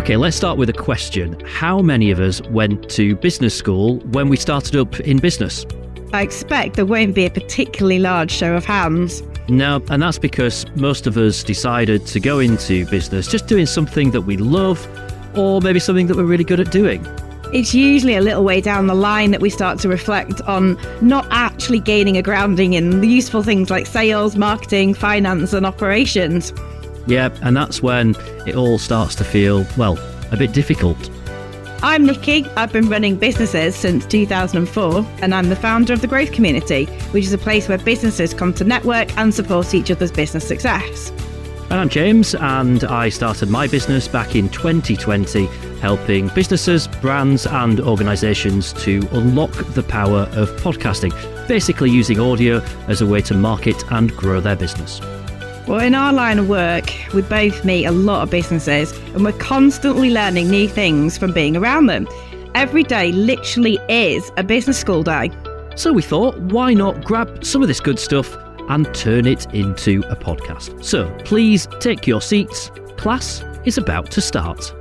Okay, let's start with a question. How many of us went to business school when we started up in business? I expect there won't be a particularly large show of hands. No, and that's because most of us decided to go into business just doing something that we love, or maybe something that we're really good at doing. It's usually a little way down the line that we start to reflect on not actually gaining a grounding in the useful things like sales, marketing, finance and operations. Yeah, and that's when it all starts to feel, well, a bit difficult. I'm Nicky. I've been running businesses since 2004, and I'm the founder of the Growth Community, which is a place where businesses come to network and support each other's business success. And I'm James, and I started my business back in 2020, helping businesses, brands and organisations to unlock the power of podcasting, basically using audio as a way to market and grow their business. Well, in our line of work, we both meet a lot of businesses and we're constantly learning new things from being around them. Every day literally is a business school day. So we thought, why not grab some of this good stuff and turn it into a podcast? So please take your seats. Class is about to start.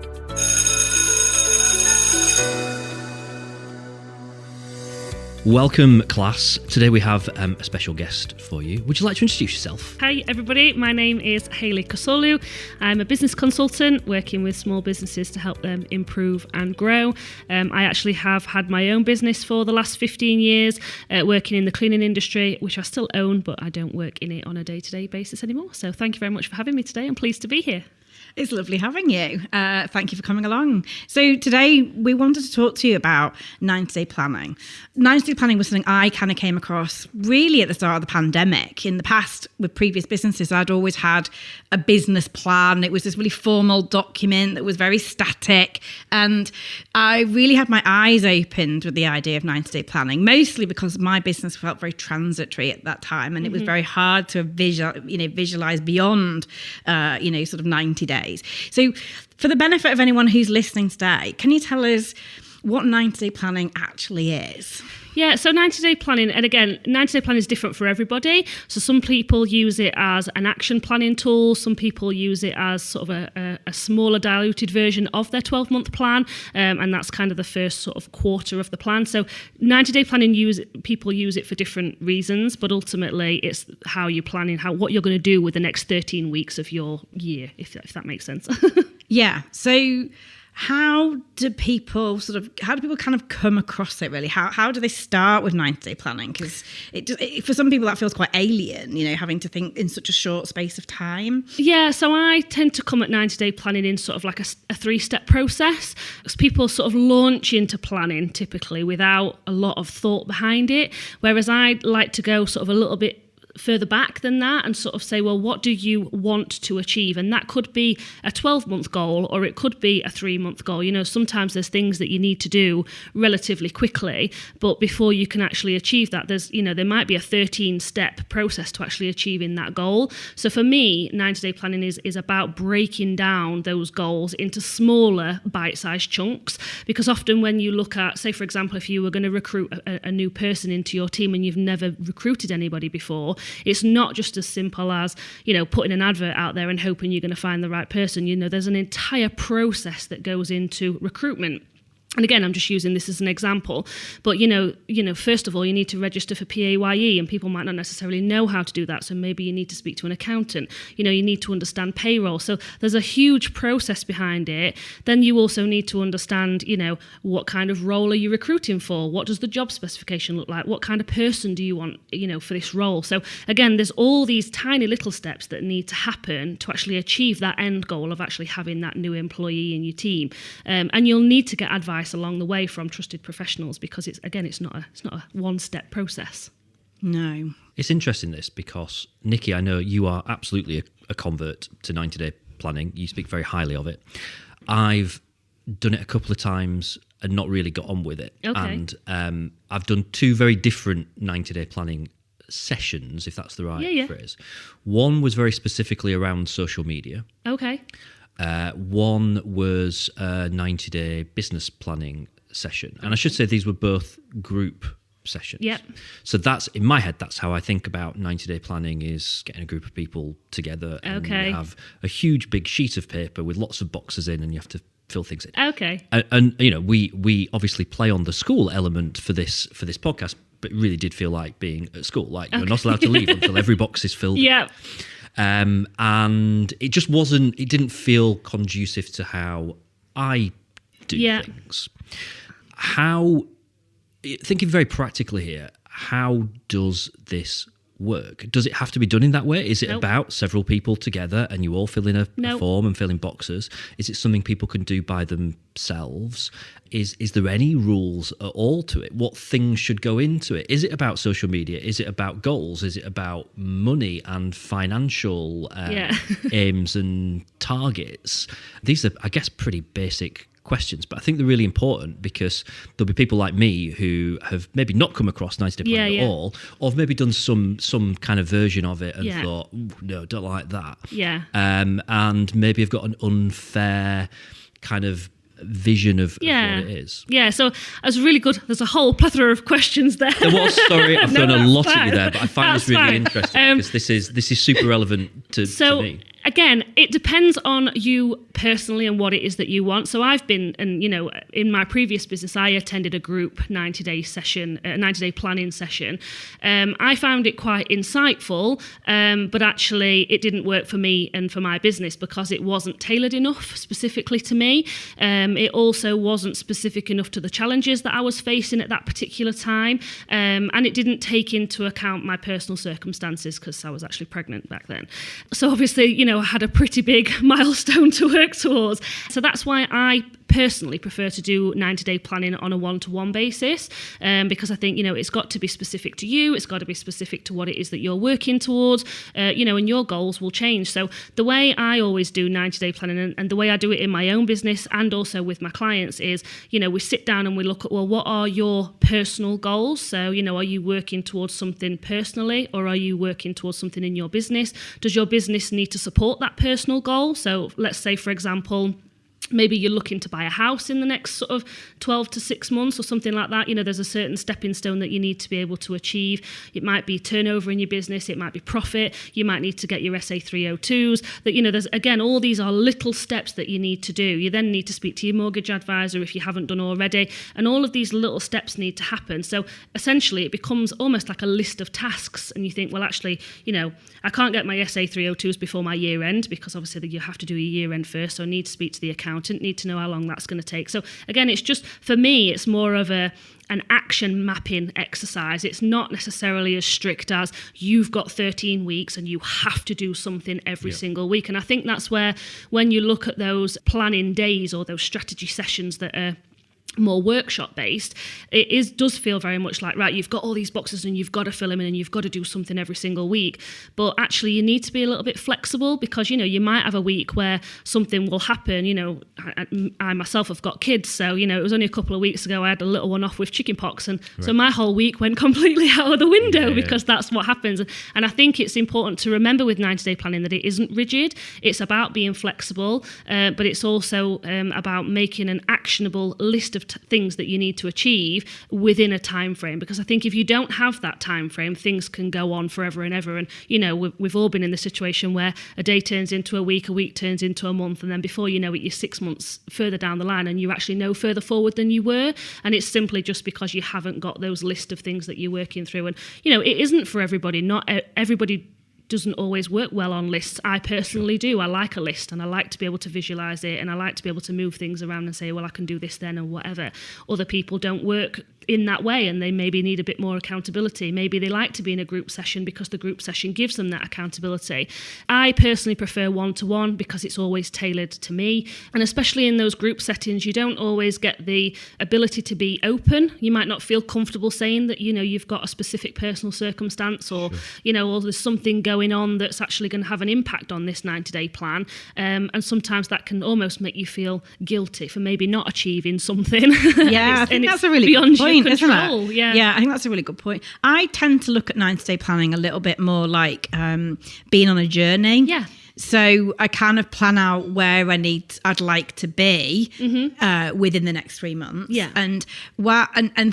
Welcome, class. Today we have a special guest for you. Would you like to introduce yourself? Hi everybody, my name is Hayley Koseoglu. I'm a business consultant working with small businesses to help them improve and grow. I actually have had my own business for the last 15 years, working in the cleaning industry, which I still own, but I don't work in it on a day-to-day basis anymore. So thank you very much for having me today. I'm pleased to be here. It's lovely having you. Thank you for coming along. So today we wanted to talk to you about 90-day planning. 90-day planning was something I kind of came across really at the start of the pandemic. In the past, with previous businesses, I'd always had a business plan. It was this really formal document that was very static. And I really had my eyes opened with the idea of 90-day planning, mostly because my business felt very transitory at that time. And it was very hard to visualize beyond, sort of 90 days. So for the benefit of anyone who's listening today, can you tell us what 90-day planning actually is? Yeah, so 90-day planning, and again, 90-day planning is different for everybody. So some people use it as an action planning tool. Some people use it as sort of a smaller diluted version of their 12-month plan. And that's kind of the first sort of quarter of the plan. So 90-day planning, people use it for different reasons, but ultimately it's how you're planning, what you're going to do with the next 13 weeks of your year, if that makes sense. Yeah. So how do people kind of come across it really? How do they start with 90-day planning? Because for some people that feels quite alien, having to think in such a short space of time. Yeah, so I tend to come at 90-day planning in sort of like a 3-step process. Because people sort of launch into planning typically without a lot of thought behind it, whereas I like to go sort of a little bit further back than that and sort of say, well, what do you want to achieve? And that could be a 12-month goal or it could be a 3-month goal. Sometimes there's things that you need to do relatively quickly, but before you can actually achieve that, there might be a 13-step process to actually achieving that goal. So for me, 90-day planning is about breaking down those goals into smaller bite-sized chunks, because often when you look at, say, for example, if you were going to recruit a new person into your team and you've never recruited anybody before, it's not just as simple as, putting an advert out there and hoping you're going to find the right person. There's an entire process that goes into recruitment. And again, I'm just using this as an example, but first of all, you need to register for PAYE, and people might not necessarily know how to do that. So maybe you need to speak to an accountant. You need to understand payroll. So there's a huge process behind it. Then you also need to understand, what kind of role are you recruiting for? What does the job specification look like? What kind of person do you want, for this role? So again, there's all these tiny little steps that need to happen to actually achieve that end goal of actually having that new employee in your team. And you'll need to get advice along the way from trusted professionals, because it's not a one-step process. No. It's interesting this because, Nicky, I know you are absolutely a convert to 90-day planning. You speak very highly of it. I've done it a couple of times and not really got on with it. Okay. And I've done 2 very different 90-day planning sessions, if that's the right phrase. One was very specifically around social media. Okay. One was a 90-day business planning session. And I should say these were both group sessions. Yep. So that's, in my head, that's how I think about 90-day planning, is getting a group of people together and you have a huge big sheet of paper with lots of boxes in, and you have to fill things in. Okay. And you know, we obviously play on the school element for this podcast, but it really did feel like being at school. Like you're not allowed to leave until every box is filled. Yeah. And it just wasn't. It didn't feel conducive to how I do things. How, thinking very practically here, how does this work? Does it have to be done in that way? Is it about several people together and you all fill in a form and fill in boxes? Is it something people can do by themselves? Is there any rules at all to it? What things should go into it? Is it about social media? Is it about goals? Is it about money and financial aims and targets? These are, I guess, pretty basic questions, but I think they're really important because there'll be people like me who have maybe not come across 90 Day Planning at all, or have maybe done some kind of version of it and thought, no, don't like that. And maybe have got an unfair kind of vision of what it is. Yeah, so that's really good. There's a whole plethora of questions there. There was, sorry, I've thrown a lot at you there, but I find That's this really fine. interesting because this is super relevant to me. Again, it depends on you personally and what it is that you want. So I've been, and you know, in my previous business, I attended a group 90-day planning session. I found it quite insightful, but actually it didn't work for me and for my business because it wasn't tailored enough specifically to me. It also wasn't specific enough to the challenges that I was facing at that particular time. And it didn't take into account my personal circumstances because I was actually pregnant back then. So obviously, you know, I had a pretty big milestone to work towards. So that's why I personally prefer to do 90-day planning on a one-to-one basis, because I think, you know, it's got to be specific to you. It's got to be specific to what it is that you're working towards, you know, and your goals will change. So the way I always do 90-day planning and the way I do it in my own business and also with my clients is, you know, we sit down and we look at, well, what are your personal goals? So, you know, are you working towards something personally or are you working towards something in your business? Does your business need to support that personal goal? So let's say, for example, maybe you're looking to buy a house in the next sort of 12 to 6 months or something like that. You know, there's a certain stepping stone that you need to be able to achieve. It might be turnover in your business. It might be profit. You might need to get your SA 302s. That, you know, there's, again, all these are little steps that you need to do. You then need to speak to your mortgage advisor if you haven't done already. And all of these little steps need to happen. So essentially it becomes almost like a list of tasks. And you think, well, actually, you know, I can't get my SA 302s before my year end because obviously you have to do a year end first. So I need to speak to the accountant, need to know how long that's going to take. So again, it's just, for me, it's more of an action mapping exercise. It's not necessarily as strict as you've got 13 weeks and you have to do something every single week. And I think that's where, when you look at those planning days or those strategy sessions that are more workshop based, does feel very much like, right, you've got all these boxes and you've got to fill them in and you've got to do something every single week. But actually you need to be a little bit flexible because, you know, you might have a week where something will happen. You know, I myself have got kids, so, you know, it was only a couple of weeks ago I had a little one off with chickenpox, and so my whole week went completely out of the window because that's what happens. And I think it's important to remember with 90-day planning that it isn't rigid. It's about being flexible, but it's also about making an actionable list of things that you need to achieve within a time frame, because I think if you don't have that time frame, things can go on forever and ever. And, you know, we've all been in the situation where a day turns into a week turns into a month, and then before you know it, you're 6 months further down the line and you're actually no further forward than you were. And it's simply just because you haven't got those list of things that you're working through. And, you know, it isn't for everybody. Not everybody doesn't always work well on lists. I personally do. I like a list and I like to be able to visualize it and I like to be able to move things around and say, well, I can do this then or whatever. Other people don't work in that way and they maybe need a bit more accountability. Maybe they like to be in a group session because the group session gives them that accountability. I personally prefer one-to-one because it's always tailored to me. And especially in those group settings, you don't always get the ability to be open. You might not feel comfortable saying that, you know, you've got a specific personal circumstance or, you know, or there's something going on that's actually going to have an impact on this 90-day plan. And sometimes that can almost make you feel guilty for maybe not achieving something. Yeah, I think that's a really good point, isn't it? Yeah, I think that's a really good point. I tend to look at 90-day planning a little bit more like being on a journey. Yeah. So I kind of plan out where I'd like to be within the next 3 months. Yeah. And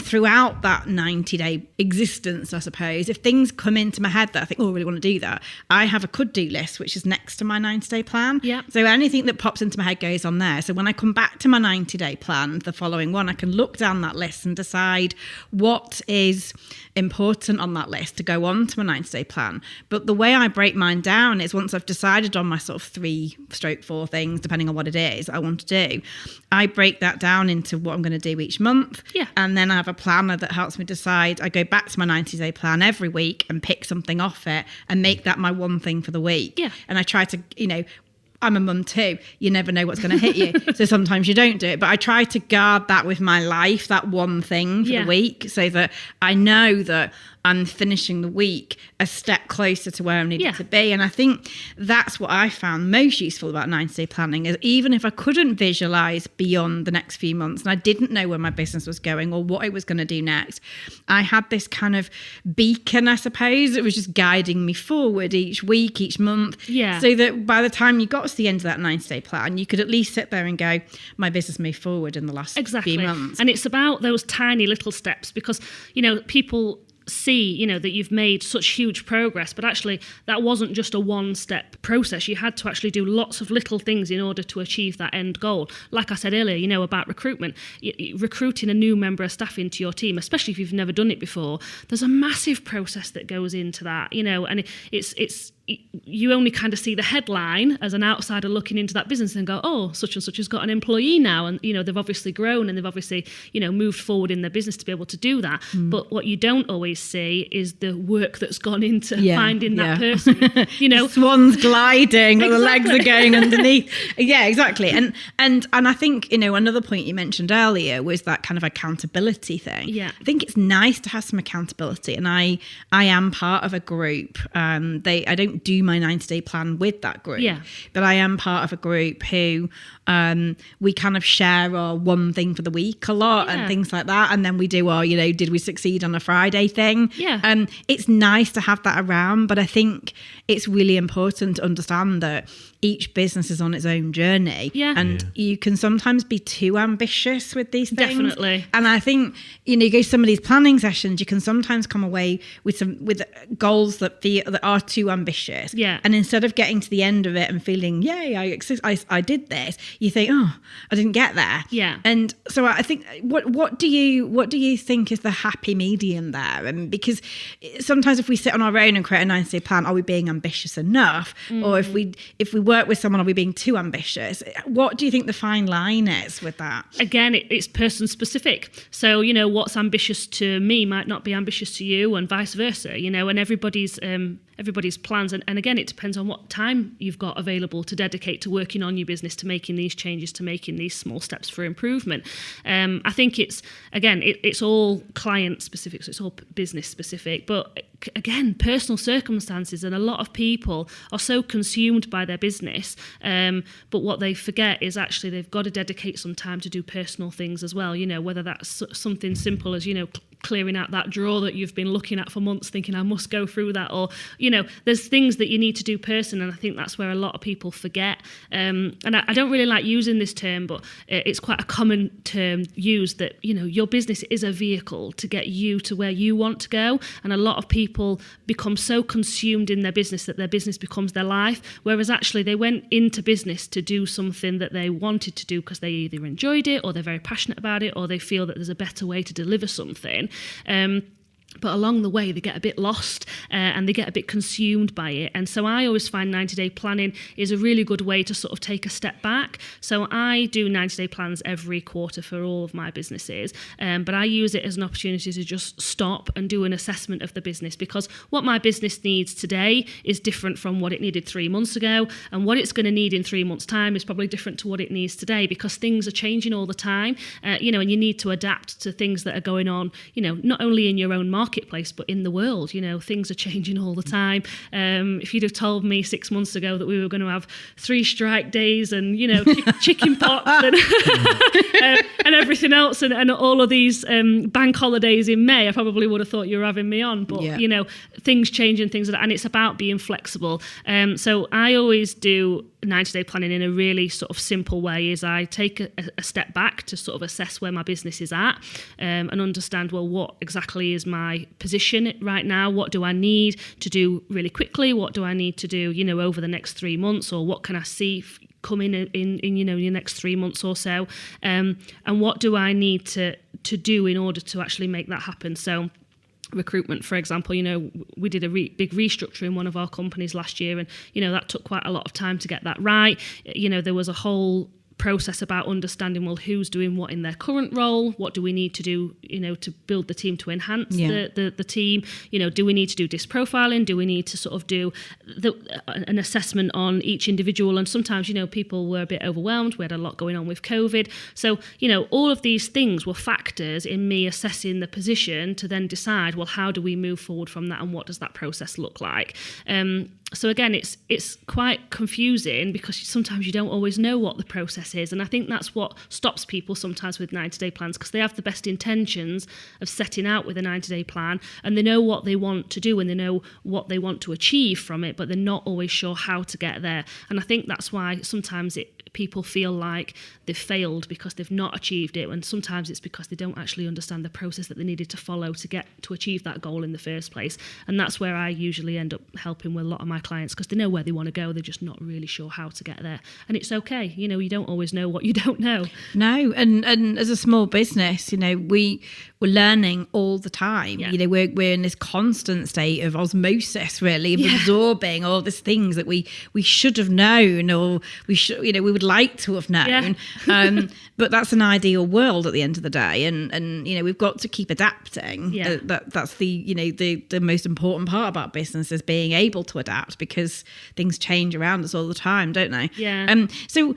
throughout that 90-day existence, I suppose, if things come into my head that I think, oh, I really want to do that, I have a could-do list, which is next to my 90-day plan. Yeah. So anything that pops into my head goes on there. So when I come back to my 90-day plan, the following one, I can look down that list and decide what is important on that list to go on to my 90-day plan. But the way I break mine down is once I've decided on my sort of 3/4 things, depending on what it is I want to do, I break that down into what I'm going to do each month. Yeah. And then I have a planner that helps me decide. I go back to my 90-day plan every week and pick something off it and make that my one thing for the week. Yeah. And I try to, I'm a mum too. You never know what's going to hit you. So sometimes you don't do it. But I try to guard that with my life, that one thing for the week, so that I know that I'm finishing the week a step closer to where I needed to be. And I think that's what I found most useful about 90-day planning, is even if I couldn't visualize beyond the next few months and I didn't know where my business was going or what I was going to do next, I had this kind of beacon, I suppose. It was just guiding me forward each week, each month. Yeah. So that by the time you got to the end of that 90-day plan, you could at least sit there and go, my business moved forward in the last few months. And it's about those tiny little steps, because, people see, that you've made such huge progress, but actually that wasn't just a one-step process. You had to actually do lots of little things in order to achieve that end goal. Like I said earlier, about recruitment, recruiting a new member of staff into your team, especially if you've never done it before, there's a massive process that goes into that, and it's you only kind of see the headline as an outsider looking into that business and go, oh, such and such has got an employee now, and they've obviously grown and they've obviously moved forward in their business to be able to do that. But what you don't always see is the work that's gone into finding that person. The swan's gliding, the legs are going underneath. Yeah, exactly. And I think another point you mentioned earlier was that kind of accountability thing. Yeah, I think it's nice to have some accountability, and I am part of a group. I don't do my 90-day plan with that group, but I am part of a group who we kind of share our one thing for the week a lot and things like that, and then we do our did we succeed on a Friday thing. It's nice to have that around, but I think it's really important to understand that each business is on its own journey, and you can sometimes be too ambitious with these things. Definitely. And I think you go to some of these planning sessions, you can sometimes come away with goals that are too ambitious. And instead of getting to the end of it and feeling, yay, I did this, you think, oh, I didn't get there. And so I think what do you think is the happy medium there? And because sometimes if we sit on our own and create a 90-day plan, are we being ambitious enough? Or if we work with someone, are we being too ambitious? What do you think the fine line is with that? Again, it's person specific. So, what's ambitious to me might not be ambitious to you, and vice versa, and everybody's plans. And again, it depends on what time you've got available to dedicate to working on your business, to making these changes, to making these small steps for improvement. I think it's all client specific, so it's all business specific. But again, personal circumstances, and a lot of people are so consumed by their business, but what they forget is actually they've got to dedicate some time to do personal things as well, whether that's something simple as clearing out that drawer that you've been looking at for months thinking I must go through that, or there's things that you need to do personally, and I think that's where a lot of people forget. And I don't really like using this term, but it's quite a common term used, that your business is a vehicle to get you to where you want to go, and a lot of people become so consumed in their business that their business becomes their life, whereas actually they went into business to do something that they wanted to do because they either enjoyed it, or they're very passionate about it, or they feel that there's a better way to deliver something. But along the way, they get a bit lost and they get a bit consumed by it. And so I always find 90-day planning is a really good way to sort of take a step back. So I do 90-day plans every quarter for all of my businesses, but I use it as an opportunity to just stop and do an assessment of the business, because what my business needs today is different from what it needed 3 months ago, and what it's going to need in 3 months' time is probably different to what it needs today, because things are changing all the time, and you need to adapt to things that are going on, not only in your own mind, marketplace, but in the world. Things are changing all the time. If you'd have told me 6 months ago that we were going to have 3 strike days and chicken pox and everything else and all of these bank holidays in May, I probably would have thought you were having me on. But things change and and it's about being flexible. So I always do 90-day planning in a really sort of simple way. Is I take a step back to sort of assess where my business is at and understand, well, what exactly is my position right now? What do I need to do really quickly? What do I need to do, over the next 3 months, or what can I see come in the next 3 months or so? And what do I need to do in order to actually make that happen? So recruitment, for example, we did a big restructure in one of our companies last year, and that took quite a lot of time to get that right. There was a whole process about understanding, well, who's doing what in their current role, what do we need to do to build the team, to enhance the team, do we need to do disc profiling, do we need to sort of do an assessment on each individual? And sometimes people were a bit overwhelmed, we had a lot going on with COVID, so all of these things were factors in me assessing the position to then decide, well, how do we move forward from that, and what does that process look like? So again, it's quite confusing because sometimes you don't always know what the process is. And I think that's what stops people sometimes with 90-day plans, because they have the best intentions of setting out with a 90-day plan, and they know what they want to do and they know what they want to achieve from it, but they're not always sure how to get there. And I think that's why sometimes people feel like they've failed because they've not achieved it, and sometimes it's because they don't actually understand the process that they needed to follow to achieve that goal in the first place. And that's where I usually end up helping with a lot of my clients, because they know where they want to go, they're just not really sure how to get there. And it's okay, you don't always know what you don't know. No, and as a small business, we're learning all the time. We're in this constant state of osmosis, really, of absorbing all these things that we should have known, or we would like to have known. But that's an ideal world at the end of the day, and we've got to keep adapting. That's the most important part about business, is being able to adapt, because things change around us all the time, don't they? So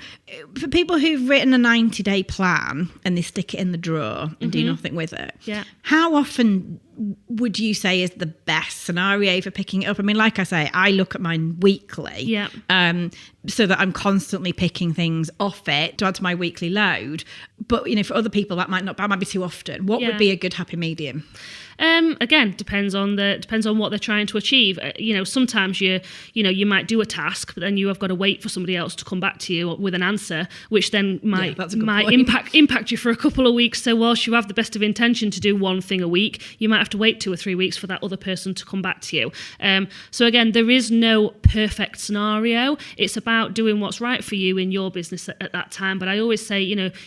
for people who've written a 90-day plan and they stick it in the drawer and do nothing with it, how often would you say is the best scenario for picking it up? I mean, like I say, I look at mine weekly, so that I'm constantly picking things off it to add to my weekly load. But for other people, that might be too often. What would be a good happy medium? Again, depends on what they're trying to achieve. Sometimes you might do a task, but then you have got to wait for somebody else to come back to you with an answer, which then might impact you for a couple of weeks. So whilst you have the best of intention to do one thing a week, you might have to wait 2 or 3 weeks for that other person to come back to you. So again, there is no perfect scenario. It's about doing what's right for you in your business at that time. But I always say,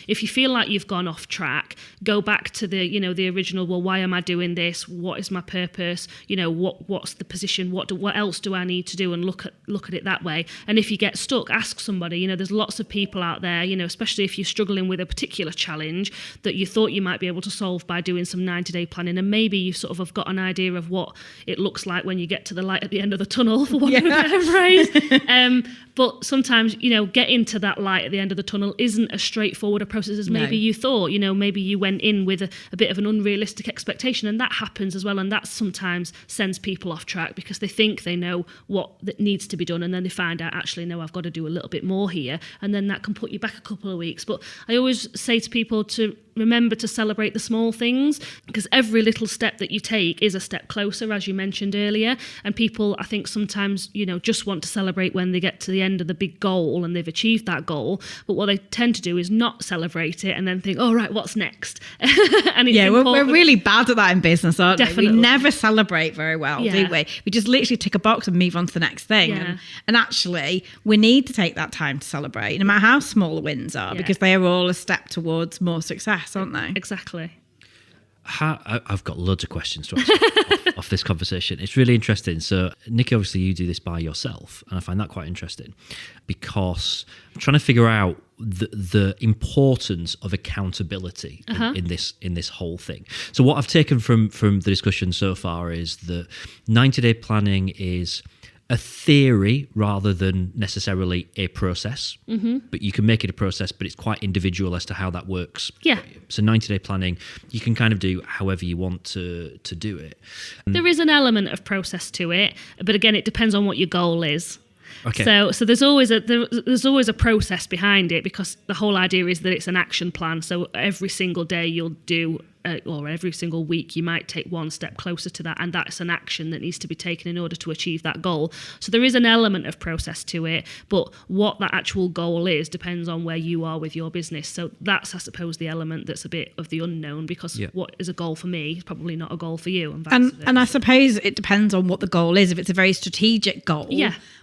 if you feel like you've gone off track, go back to the original. Well, why am I doing this? What is my purpose? What's the position? What else do I need to do? And look at it that way. And if you get stuck, ask somebody. There's lots of people out there, especially if you're struggling with a particular challenge that you thought you might be able to solve by doing some 90-day planning, and maybe you sort of have got an idea of what it looks like when you get to the light at the end of the tunnel, for want of a better phrase. But sometimes, getting to that light at the end of the tunnel isn't as straightforward a process as maybe you thought. Maybe you went in with a bit of an unrealistic expectation, and that happens as well. And that sometimes sends people off track, because they think they know what that needs to be done, and then they find out, actually, no, I've got to do a little bit more here. And then that can put you back a couple of weeks. But I always say to people to remember to celebrate the small things, because every little step that you take is a step closer, as you mentioned earlier. And people, I think, sometimes, just want to celebrate when they get to the end of the big goal and they've achieved that goal. But what they tend to do is not celebrate it and then think, oh, right, what's next? And it's we're really bad at that in business, aren't Definitely. We never celebrate very well, do we? We just literally tick a box and move on to the next thing. And actually, we need to take that time to celebrate, no matter how small the wins are, because they are all a step towards more success, aren't they? Exactly. I've got loads of questions to ask off this conversation. It's really interesting. So, Nicky, obviously you do this by yourself, and I find that quite interesting, because I'm trying to figure out the importance of accountability in this whole thing. So what I've taken from the discussion so far is that 90-day planning is a theory rather than necessarily a process. But you can make it a process, but it's quite individual as to how that works. Yeah. So 90-day planning, you can kind of do however you want to do it. There is an element of process to it, but again, it depends on what your goal is. Okay. So there's always a process behind it, because the whole idea is that it's an action plan. So every single day you'll do, or every single week you might take one step closer to that, and that's an action that needs to be taken in order to achieve that goal. So there is an element of process to it, but what that actual goal is depends on where you are with your business. So that's, I suppose, the element that's a bit of the unknown, because what is a goal for me is probably not a goal for you. And I suppose it depends on what the goal is. If it's a very strategic goal,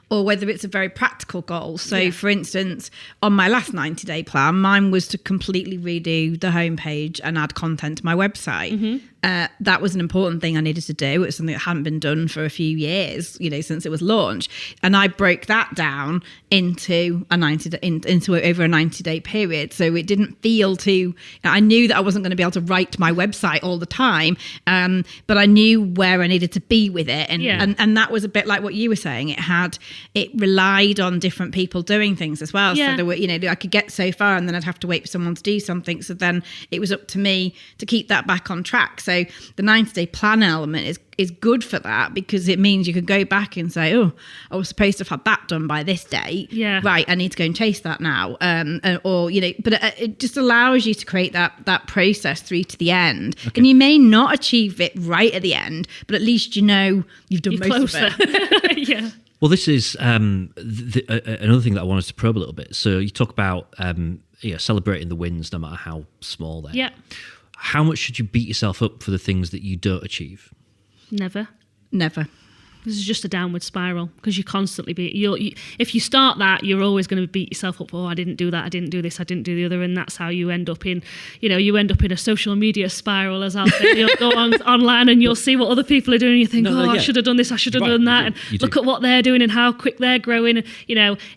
or whether it's a very practical goal. So, for instance, on my last 90-day plan, mine was to completely redo the homepage and add content to my website. That was an important thing I needed to do. It was something that hadn't been done for a few years, since it was launched. And I broke that down into over a 90-day period. So it didn't feel too. I knew that I wasn't going to be able to write my website all the time, but I knew where I needed to be with it, and that was a bit like what you were saying. It relied on different people doing things as well. So there were, I could get so far, and then I'd have to wait for someone to do something. So then it was up to me to keep that back on track. So the 90-day plan element is good for that, because it means you can go back and say, oh, I was supposed to have had that done by this date. Right, I need to go and chase that now. But it just allows you to create that process through to the end. Okay. And you may not achieve it right at the end, but at least you've done most of it. Well, this is another thing that I wanted to probe a little bit. So you talk about celebrating the wins, no matter how small they are. Yeah. How much should you beat yourself up for the things that you don't achieve? Never. This is just a downward spiral, because you constantly if you start that, you're always going to beat yourself up. Oh, I didn't do that. I didn't do this. I didn't do the other. And that's how you end up in a social media spiral, as I'll say. You'll go online and you'll see what other people are doing. And you think, I should have done this. I should have done that. And look at what they're doing and how quick they're growing. And,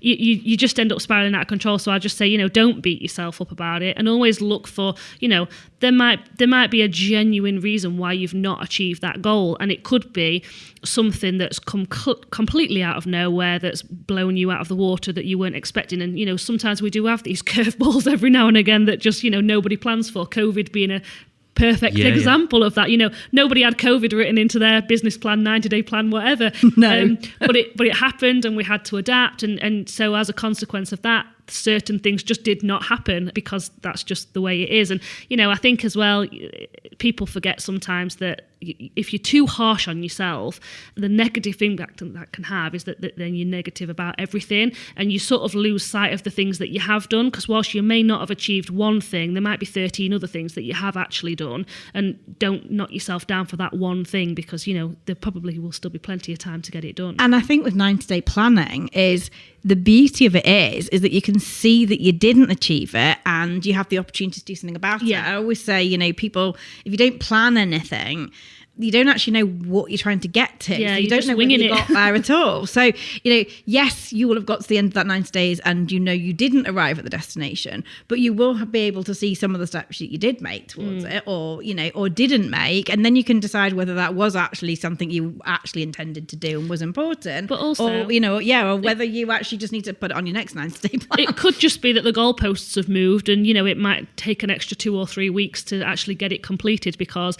you just end up spiraling out of control. So I just say, don't beat yourself up about it, and always look for, there might be a genuine reason why you've not achieved that goal. And it could be something that's come completely out of nowhere, that's blown you out of the water, that you weren't expecting. And sometimes we do have these curveballs every now and again that just nobody plans for, COVID being a perfect example of that. Nobody had COVID written into their business plan, 90-day plan, whatever. No. But it happened, and we had to adapt, and so as a consequence of that, certain things just did not happen, because that's just the way it is. And I think as well, people forget sometimes that if you're too harsh on yourself, the negative impact that can have is that then you're negative about everything, and you sort of lose sight of the things that you have done, because whilst you may not have achieved one thing, there might be 13 other things that you have actually done. And don't knock yourself down for that one thing, because there probably will still be plenty of time to get it done. And I think with 90-day planning is the beauty of it is that you can see that you didn't achieve it, and you have the opportunity to do something about it. I always say, people, if you don't plan anything, you don't actually know what you're trying to get to. Yeah, so you don't know whether you got there at all. So, yes, you will have got to the end of that 90 days and you didn't arrive at the destination, but you will be able to see some of the steps that you did make towards it, or didn't make. And then you can decide whether that was actually something you actually intended to do and was important. But also, or whether you actually just need to put it on your next 90-day plan. It could just be that the goalposts have moved, and, it might take an extra 2 or 3 weeks to actually get it completed, because,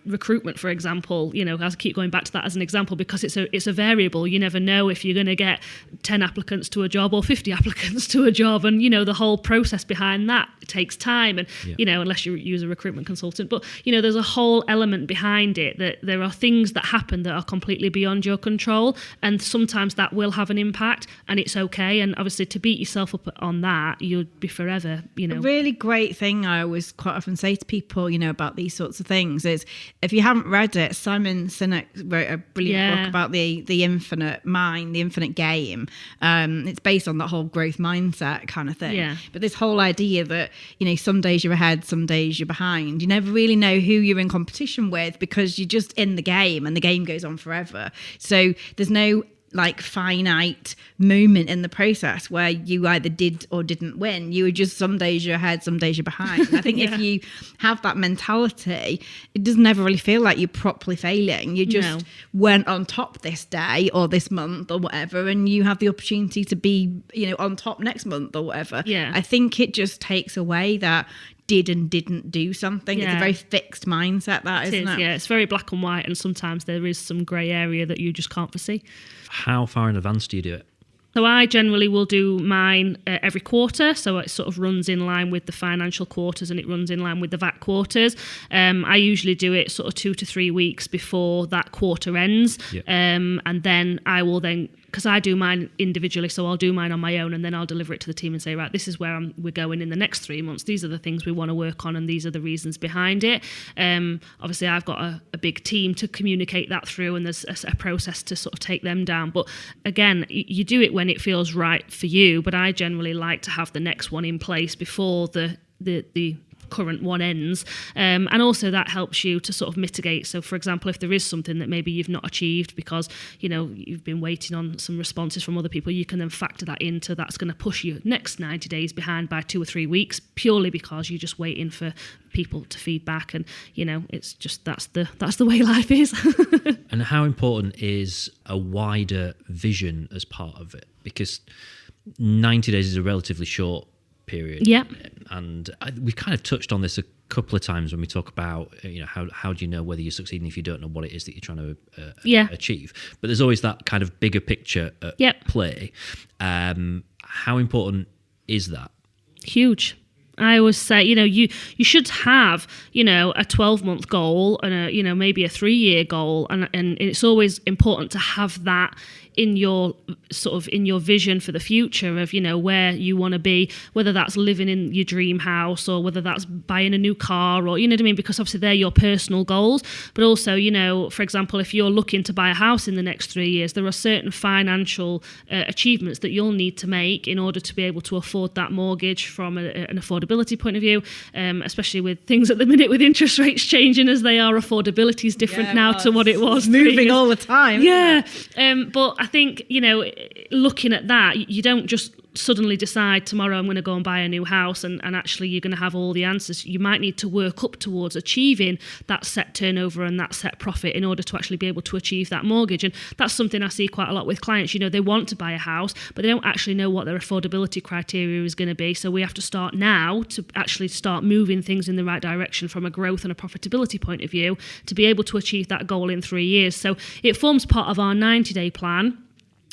recruitment, for example, I keep going back to that as an example, because it's a variable. You never know if you're going to get 10 applicants to a job or 50 applicants to a job, and the whole process behind that takes time, and unless you use a recruitment consultant. But there's a whole element behind it, that there are things that happen that are completely beyond your control, and sometimes that will have an impact, and it's okay. And obviously, to beat yourself up on that, you'll be forever. A really great thing I always quite often say to people, about these sorts of things is, if you haven't read it, Simon Sinek wrote a brilliant book about the infinite mind, the infinite game. It's based on that whole growth mindset kind of thing. Yeah. But this whole idea that, some days you're ahead, some days you're behind. You never really know who you're in competition with, because you're just in the game, and the game goes on forever. So there's no like finite moment in the process where you either did or didn't win. You were just, some days you're ahead, some days you're behind. And I think if you have that mentality, it does never really feel like you're properly failing. You just went on top this day or this month or whatever, and you have the opportunity to be, on top next month or whatever. Yeah. I think it just takes away that did and didn't do something. It's a very fixed mindset, isn't it? Yeah, it's very black and white, and sometimes there is some grey area that you just can't foresee. How far in advance do you do it? So I generally will do mine every quarter, so it sort of runs in line with the financial quarters and it runs in line with the VAT quarters. I usually do it sort of 2 to 3 weeks before that quarter ends, and then I will because I do mine individually, so I'll do mine on my own, and then I'll deliver it to the team and say, right, this is where we're going in the next 3 months. These are the things we want to work on, and these are the reasons behind it. Obviously, I've got a big team to communicate that through, and there's a process to sort of take them down. But again, you do it when it feels right for you, but I generally like to have the next one in place before the current one ends, and also that helps you to sort of mitigate. So for example, if there is something that maybe you've not achieved because you've been waiting on some responses from other people, you can then factor that into that's going to push you next 90 days behind by 2 or 3 weeks, purely because you're just waiting for people to feedback. And it's just that's the way life is. And how important is a wider vision as part of it? Because 90 days is a relatively short period. Yeah. And we kind of touched on this a couple of times when we talk about, how do you know whether you're succeeding if you don't know what it is that you're trying to achieve? But there's always that kind of bigger picture at play. How important is that? Huge. I always say, you should have, a 12-month goal and maybe a 3-year goal. And it's always important to have that in your vision for the future of, where you want to be, whether that's living in your dream house or whether that's buying a new car or, what I mean? Because obviously they're your personal goals. But also, for example, if you're looking to buy a house in the next 3 years, there are certain financial achievements that you'll need to make in order to be able to afford that mortgage from an affordability point of view, especially with things at the minute with interest rates changing as they are. Affordability is different now to what it was. Moving all the time. Yeah. But I think, looking at that, you don't just suddenly decide tomorrow I'm going to go and buy a new house and actually you're going to have all the answers. You might need to work up towards achieving that set turnover and that set profit in order to actually be able to achieve that mortgage. And that's something I see quite a lot with clients. They want to buy a house, but they don't actually know what their affordability criteria is going to be. So we have to start now to actually start moving things in the right direction from a growth and a profitability point of view to be able to achieve that goal in 3 years. So it forms part of our 90-day plan.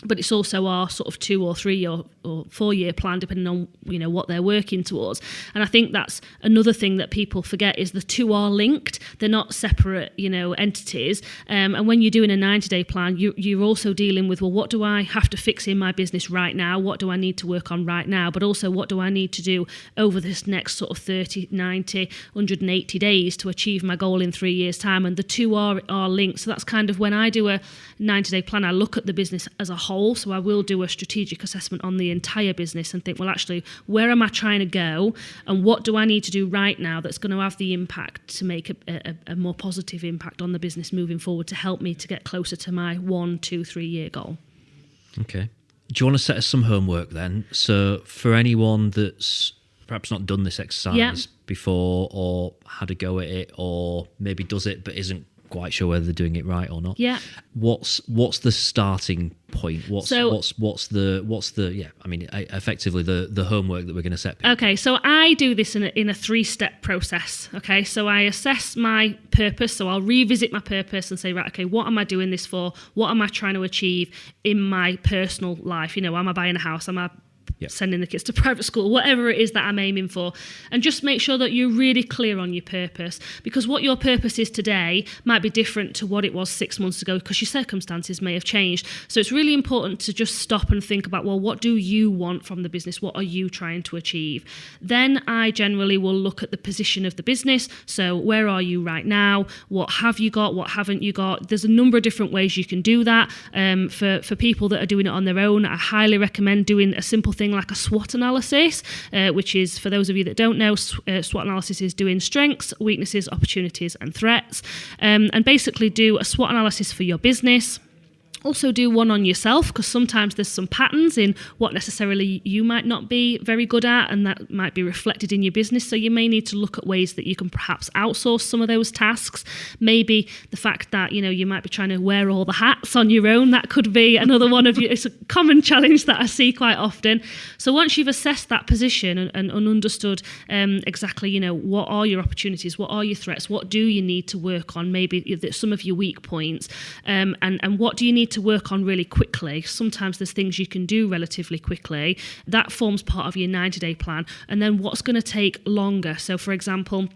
But it's also our sort of 2 or 3 or 4 year plan, depending on what they're working towards. And I think that's another thing that people forget is the two are linked. They're not separate, entities. And when you're doing a 90-day plan, you're also dealing with, well, what do I have to fix in my business right now? What do I need to work on right now? But also, what do I need to do over this next sort of 30, 90, 180 days to achieve my goal in 3 years' time? And the two are linked. So that's kind of when I do a 90-day plan, I look at the business as a whole. So I will do a strategic assessment on the entire business and think, well, actually, where am I trying to go and what do I need to do right now that's going to have the impact to make a more positive impact on the business moving forward to help me to get closer to my 1, 2, 3 year goal. Okay. Do you want to set us some homework then? So for anyone that's perhaps not done this exercise before or had a go at it or maybe does it but isn't quite sure whether they're doing it right or not. Yeah. What's the starting point? Effectively the homework that we're going to set people. Okay, so I do this in a 3-step process. Okay, so I assess my purpose. So I'll revisit my purpose and say, right, okay, what am I doing this for? What am I trying to achieve in my personal life? Am I buying a house? Am I sending the kids to private school, whatever it is that I'm aiming for, and just make sure that you're really clear on your purpose, because what your purpose is today might be different to what it was 6 months ago because your circumstances may have changed. So it's really important to just stop and think about, well, what do you want from the business? What are you trying to achieve? Then I generally will look at the position of the business. So where are you right now? What have you got? What haven't you got? There's a number of different ways you can do that. For people that are doing it on their own, I highly recommend doing a simple thing like a SWOT analysis, which is, for those of you that don't know, SWOT analysis is doing strengths, weaknesses, opportunities and threats, and basically do a SWOT analysis for your business. Also do one on yourself, because sometimes there's some patterns in what necessarily you might not be very good at, and that might be reflected in your business. So you may need to look at ways that you can perhaps outsource some of those tasks. Maybe the fact that, you might be trying to wear all the hats on your own. That could be another one of you. It's a common challenge that I see quite often. So once you've assessed that position and understood exactly, what are your opportunities, what are your threats, what do you need to work on, maybe some of your weak points, and what do you need to work on really quickly. Sometimes there's things you can do relatively quickly. That forms part of your 90-day plan. And then what's going to take longer. So for example,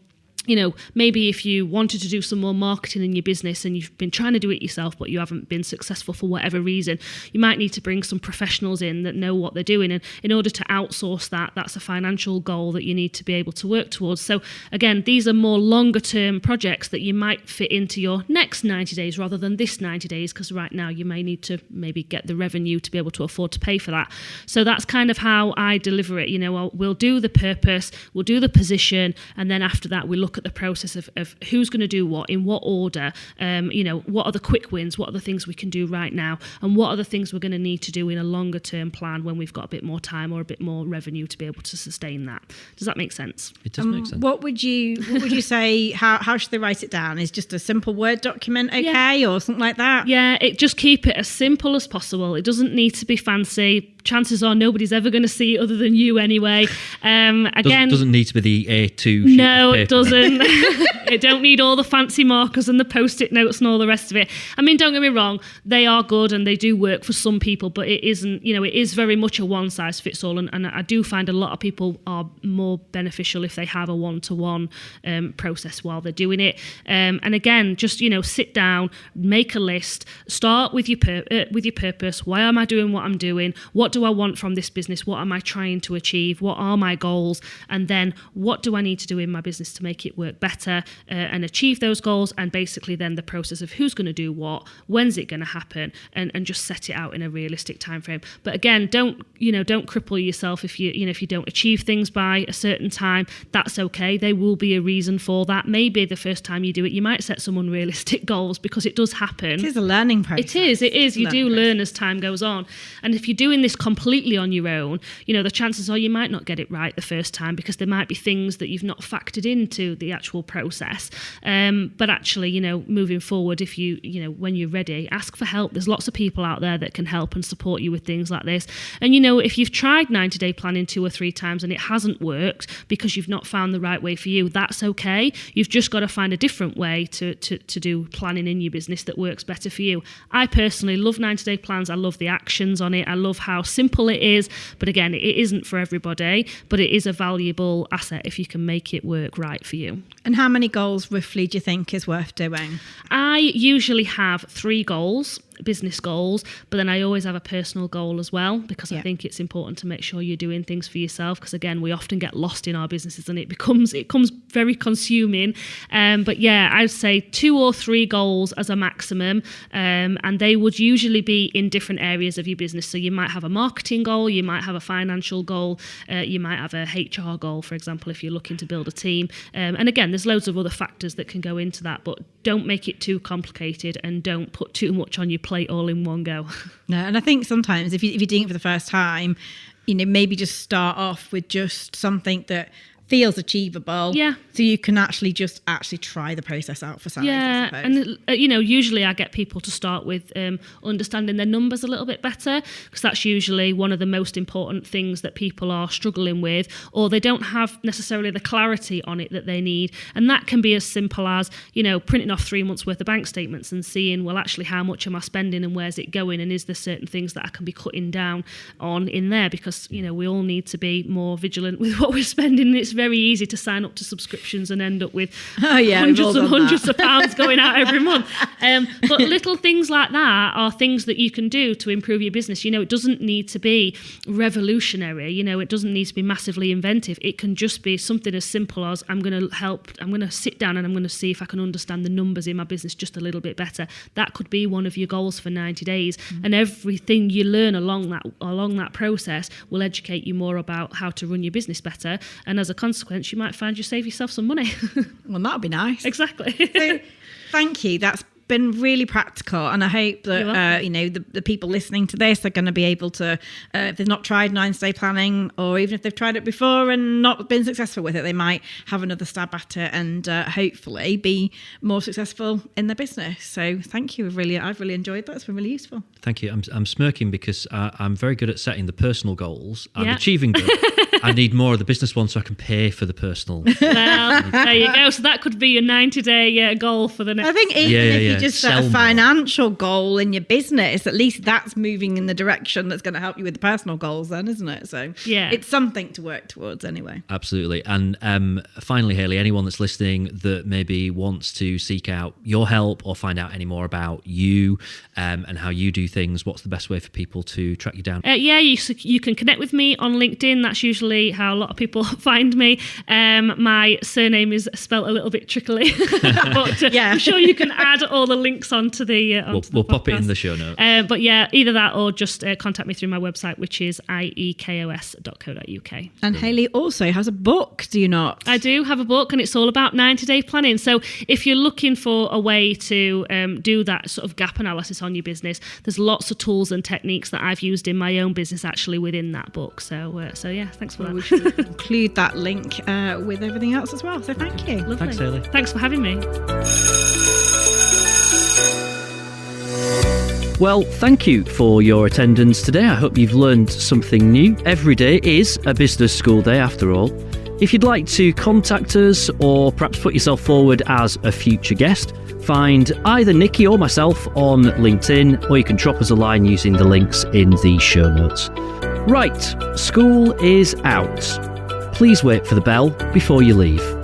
maybe if you wanted to do some more marketing in your business and you've been trying to do it yourself, but you haven't been successful for whatever reason, you might need to bring some professionals in that know what they're doing. And in order to outsource that, that's a financial goal that you need to be able to work towards. So again, these are more longer term projects that you might fit into your next 90 days rather than this 90 days, because right now you may need to maybe get the revenue to be able to afford to pay for that. So that's kind of how I deliver it. We'll do the purpose, we'll do the position, and then after that we look at the process of who's going to do what, in what order, what are the quick wins, what are the things we can do right now, and what are the things we're going to need to do in a longer term plan when we've got a bit more time or a bit more revenue to be able to sustain that. Does that make sense? It does make sense. What would you say, how should they write it down? Is just a simple Word document okay, or something like that? Yeah, just keep it as simple as possible. It doesn't need to be fancy. Chances are nobody's ever going to see it other than you anyway. Again, doesn't need to be the A2 sheet. No, of paper. it doesn't. It don't need all the fancy markers and the post-it notes and all the rest of it. I mean, don't get me wrong, they are good and they do work for some people, but it isn't, it is very much a one size fits all. And I do find a lot of people are more beneficial if they have a one-to-one process while they're doing it. And again, just, sit down, make a list, start with your purpose. Why am I doing what I'm doing? What do I want from this business? What am I trying to achieve? What are my goals? And then what do I need to do in my business to make it work better and achieve those goals? And basically then the process of who's going to do what, when's it going to happen, and just set it out in a realistic time frame. But again, don't cripple yourself if you don't achieve things by a certain time. That's okay. There will be a reason for that. Maybe the first time you do it, you might set some unrealistic goals, because it does happen. It is a learning process. It is. You do learn as time goes on. And if you're doing this completely on your own, the chances are you might not get it right the first time, because there might be things that you've not factored into the actual process. But actually, moving forward, if when you're ready, ask for help. There's lots of people out there that can help and support you with things like this. And if you've tried 90-day planning 2 or 3 times and it hasn't worked because you've not found the right way for you, that's okay. You've just got to find a different way to do planning in your business that works better for you. I personally love 90-day plans. I love the actions on it. I love how simple it is. But again, it isn't for everybody, but it is a valuable asset if you can make it work right for you. And how many goals roughly do you think is worth doing? I usually have 3 goals. Business goals, but then I always have a personal goal as well, because I think it's important to make sure you're doing things for yourself, because again, we often get lost in our businesses and it becomes very consuming. But yeah, I'd say 2 or 3 goals as a maximum, and they would usually be in different areas of your business. So you might have a marketing goal, you might have a financial goal, you might have a HR goal, for example, if you're looking to build a team. And again, there's loads of other factors that can go into that, but don't make it too complicated and don't put too much on your plate all in one go. No, and I think sometimes if you're doing it for the first time, maybe just start off with just something that feels achievable. Yeah. So you can actually try the process out for size. Yeah, and usually I get people to start with understanding their numbers a little bit better, because that's usually one of the most important things that people are struggling with, or they don't have necessarily the clarity on it that they need. And that can be as simple as, printing off 3 months worth of bank statements and seeing, well, actually, how much am I spending and where's it going? And is there certain things that I can be cutting down on in there? Because, we all need to be more vigilant with what we're spending. It's very easy to sign up to subscriptions and end up with hundreds and hundreds of pounds going out every month. But little things like that are things that you can do to improve your business. It doesn't need to be revolutionary. It doesn't need to be massively inventive. It can just be something as simple as I'm going to sit down and I'm going to see if I can understand the numbers in my business just a little bit better. That could be one of your goals for 90 days. Mm-hmm. And everything you learn along that process will educate you more about how to run your business better. And as a consequence, you might find you save yourself some money. Well, that would be nice. Exactly. So, thank you. That's been really practical, and I hope that the people listening to this are going to be able to, if they've not tried 90-day planning, or even if they've tried it before and not been successful with it, they might have another stab at it and hopefully be more successful in their business. So thank you. I've really enjoyed that. It's been really useful. Thank you. I'm smirking because I'm very good at setting the personal goals and achieving them. I need more of the business ones so I can pay for the personal. Well, there you go. So that could be your 90-day goal for the next. I think if you just set a financial goal in your business, at least that's moving in the direction that's going to help you with the personal goals then, isn't it? So it's something to work towards anyway. Absolutely. And finally, Hayley, anyone that's listening that maybe wants to seek out your help or find out any more about you and how you do things, what's the best way for people to track you down? You can connect with me on LinkedIn. That's usually how a lot of people find me. My surname is spelled a little bit trickily, but I'm sure you can add all the links onto the. We'll pop it in the show notes. But either that or just contact me through my website, which is iekos.co.uk. And Hayley also has a book, do you not? I do have a book, and it's all about 90-day planning. So if you're looking for a way to do that sort of gap analysis on your business, there's lots of tools and techniques that I've used in my own business actually within that book. So thanks for that. We should include that link with everything else as well. So thank you. Lovely. Thanks, Hayley. Thanks for having me. Well, thank you for your attendance today. I hope you've learned something new. Every day is a business school day after all. If you'd like to contact us or perhaps put yourself forward as a future guest, find either Nicky or myself on LinkedIn, or you can drop us a line using the links in the show notes. Right, school is out. Please wait for the bell before you leave.